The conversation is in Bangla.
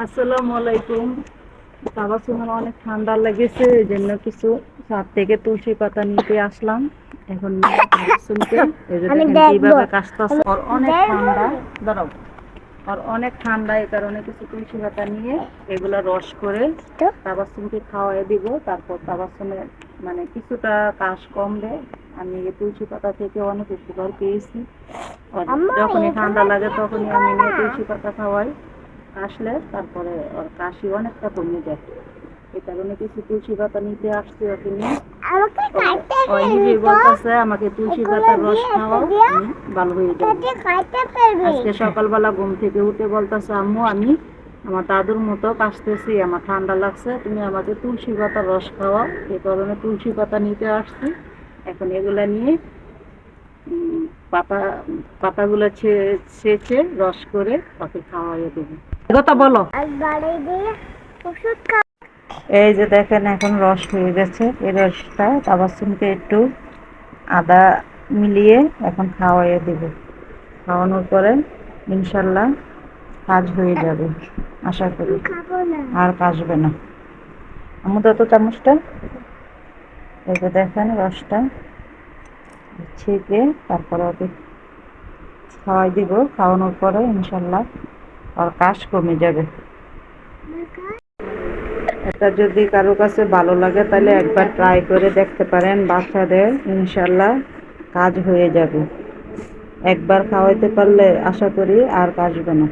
আসসালামু আলাইকুম। তাবাসসুমের অনেক ঠান্ডা লেগেছে, এই জন্য কিছু ছাদ থেকে তুলসী পাতা নিতে আসলাম। এখন তাবাসসুমকে এই যে আমি দেখেন দেখবো। কিভাবে কাশতেছে। ওর অনেক দেখবো ঠান্ডা, আমি। দাঁড়াও। আর অনেক ঠান্ডা, এই কারণে কিছু তুলসী পাতা নিয়ে এগুলা রস করে তো তাবাসসুমকে খাওয়াই দিব। তারপর তাবাসসুমের মানে কিছুটা কাশ কমবে। আমি এই তুলসী পাতা থেকে অনেক উপকার পেয়েছি। আর আম্মা যখনই ঠান্ডা এগুলা লাগে কি তখনই আমি করা? নিয়ে তুলসী পাতা খাওয়াই। কাশলে তারপরে ওর কাশি অনেকটা কমে যায়। এই কারণে কিছু তুলসী পাতা নিতে আসছি ওকে নিয়ে। আমাকে খাইতে ও ফেলবি নিজেই তো? বলতেছে আমাকে তুলসী এগুলো পাতার রস দিয়ে এটা খাওয়াও, দিয়া আমি ভালো হয়ে এটা যাবো। দিয়ে খাইতে ফেলবি। আজকে সকালবেলা ঘুম থেকে উঠে বলতেছে, আম্মু আমি আমার দাদুর মতো কাশতেছি, আমার ঠান্ডা লাগছে, তুমি আমাকে তুলসী পাতার রস খাওয়াও। এই কারণে তুলসী পাতা নিতে আসছি। এখন এগুলা নিয়ে উম, পাতা পাতাগুলো ছেঁচে রস করে ওকে খাওয়াইয়ে দেবো। কথা বলো। আর বাড়ি দিয়ে ওষুধ খা। এই যে দেখেন এখন রস হয়ে গেছে। এই রসটা তাবাসসুমকে একটু আদা মিলিয়ে এখন খাওয়াইয়ে দেব। খাওয়ানোর পরে ইনশাল্লাহ কাজ হয়ে যাবে আশা করি, খাবো না। আর কাশবে না। আমাদের তো চামচটা, এই যে দেখেন রসটা ছেঁকে তারপরে ওকে খাওয়াই দিব। খাওয়ানোর পরে ইনশাল্লাহ আর কাশ কমে যাবে। এটা যদি কারো কাছে ভালো লাগে তাহলে একবার ট্রাই করে দেখতে পারেন। বাচ্চাদের ইনশাল্লাহ কাজ হয়ে যাবে। একবার খাওয়াইতে পারলে আশা করি আর কাশবে না।